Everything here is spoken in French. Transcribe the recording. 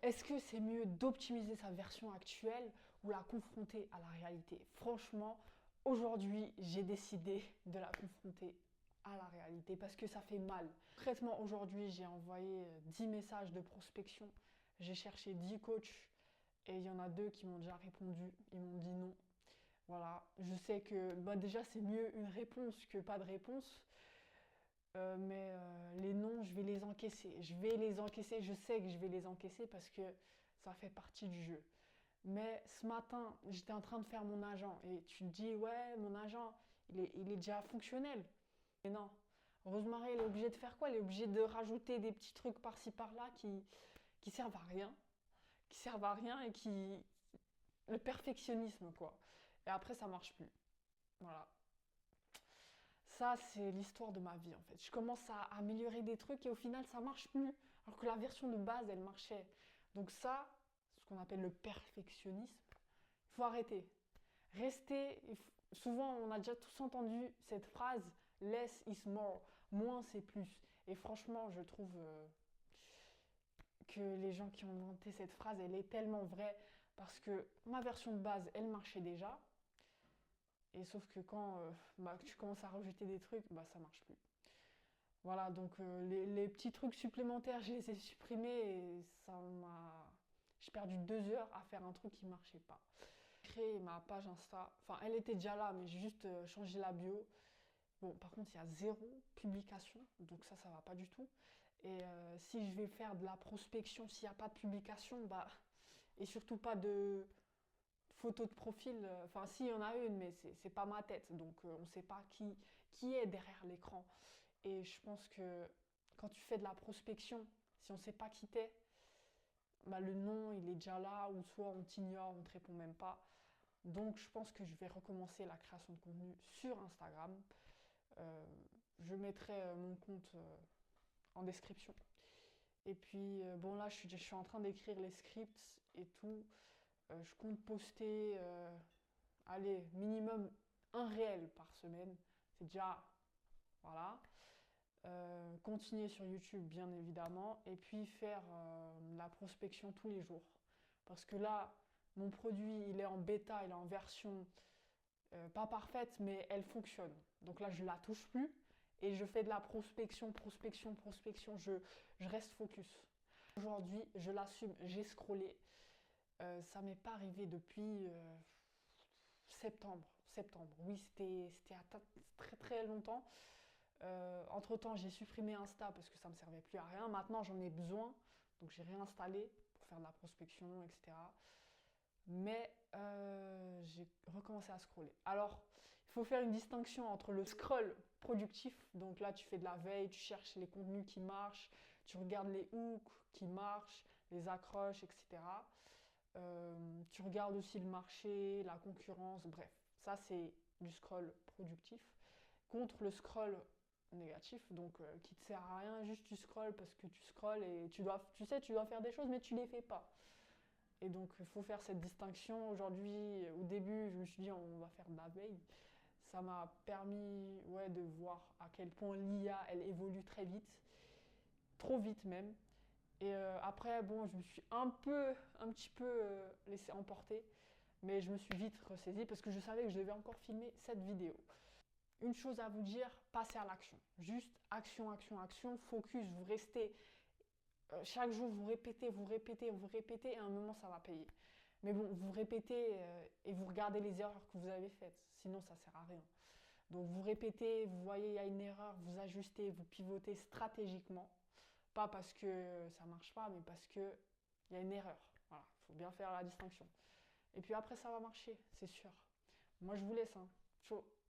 Est-ce que c'est mieux d'optimiser sa version actuelle ou la confronter à la réalité? Franchement, aujourd'hui, j'ai décidé de la confronter à la réalité parce que ça fait mal. Concrètement, aujourd'hui, j'ai envoyé 10 messages de prospection. J'ai cherché 10 coachs et il y en a 2 qui m'ont déjà répondu. Ils m'ont dit non. Voilà, je sais que déjà c'est mieux une réponse que pas de réponse. Mais les noms, je vais les encaisser. Je vais les encaisser. Je sais que je vais les encaisser parce que ça fait partie du jeu. Mais ce matin, j'étais en train de faire mon agent. Et tu te dis, ouais, mon agent, il est déjà fonctionnel. Mais non. Rosemary, elle est obligée de faire quoi? Elle est obligée de rajouter des petits trucs par-ci par-là qui servent à rien. Qui servent à rien et qui. Le perfectionnisme, quoi. Et après, ça marche plus. Voilà. Ça, c'est l'histoire de ma vie en fait. Je commence à améliorer des trucs et au final, ça marche plus. Alors que la version de base, elle marchait. Donc ça, ce qu'on appelle le perfectionnisme, il faut arrêter. Rester, souvent on a déjà tous entendu cette phrase, less is more, moins c'est plus. Et franchement, je trouve que les gens qui ont inventé cette phrase, elle est tellement vraie parce que ma version de base, elle marchait déjà. Et sauf que quand tu commences à rajouter des trucs, ça marche plus. Voilà, donc les petits trucs supplémentaires, je les ai supprimés et ça m'a. J'ai perdu 2 heures à faire un truc qui marchait pas. J'ai créé ma page Insta. Enfin, elle était déjà là, mais j'ai juste changé la bio. Bon, par contre, il y a 0 publication, donc ça va pas du tout. Et si je vais faire de la prospection, s'il n'y a pas de publication, et surtout pas de photo de profil, enfin si, il y en a une, mais c'est pas ma tête, donc on sait pas qui est derrière l'écran. Et je pense que quand tu fais de la prospection, si on sait pas qui t'es, le nom il est déjà là, ou soit on t'ignore, on te répond même pas. Donc je pense que je vais recommencer la création de contenu sur Instagram. Euh, je mettrai mon compte en description. Et puis bon là je suis en train d'écrire les scripts et tout. Je compte poster, allez, minimum un réel par semaine. C'est déjà, voilà. Continuer sur YouTube, bien évidemment. Et puis faire la prospection tous les jours. Parce que là, mon produit, il est en bêta, il est en version pas parfaite, mais elle fonctionne. Donc là, je la touche plus. Et je fais de la prospection, prospection, prospection. Je reste focus. Aujourd'hui, je l'assume, j'ai scrollé. Ça m'est pas arrivé depuis septembre. Septembre, oui, c'était à très très longtemps. Entre-temps, j'ai supprimé Insta parce que ça me servait plus à rien. Maintenant, j'en ai besoin, donc j'ai réinstallé pour faire de la prospection, etc. Mais j'ai recommencé à scroller. Alors, il faut faire une distinction entre le scroll productif, donc là tu fais de la veille, tu cherches les contenus qui marchent, tu regardes les hooks qui marchent, les accroches, etc. Tu regardes aussi le marché, la concurrence, bref. Ça, c'est du scroll productif. Contre le scroll négatif, donc qui te sert à rien, juste tu scrolles parce que tu scrolles et tu dois faire des choses, mais tu les fais pas. Et donc, il faut faire cette distinction. Aujourd'hui, au début, je me suis dit, on va faire de la veille. Ça m'a permis de voir à quel point l'IA, elle évolue très vite, trop vite même. Et après, bon, je me suis un petit peu laissé emporter, mais je me suis vite ressaisie parce que je savais que je devais encore filmer cette vidéo. Une chose à vous dire, passez à l'action. Juste action, action, action, focus, vous restez. Chaque jour, vous répétez, vous répétez, vous répétez, et à un moment, ça va payer. Mais bon, vous répétez et vous regardez les erreurs que vous avez faites, sinon ça sert à rien. Donc vous répétez, vous voyez il y a une erreur, vous ajustez, vous pivotez stratégiquement. Pas parce que ça marche pas, mais parce que il y a une erreur. Voilà, il faut bien faire la distinction. Et puis après, ça va marcher, c'est sûr. Moi, je vous laisse. Hein. Ciao.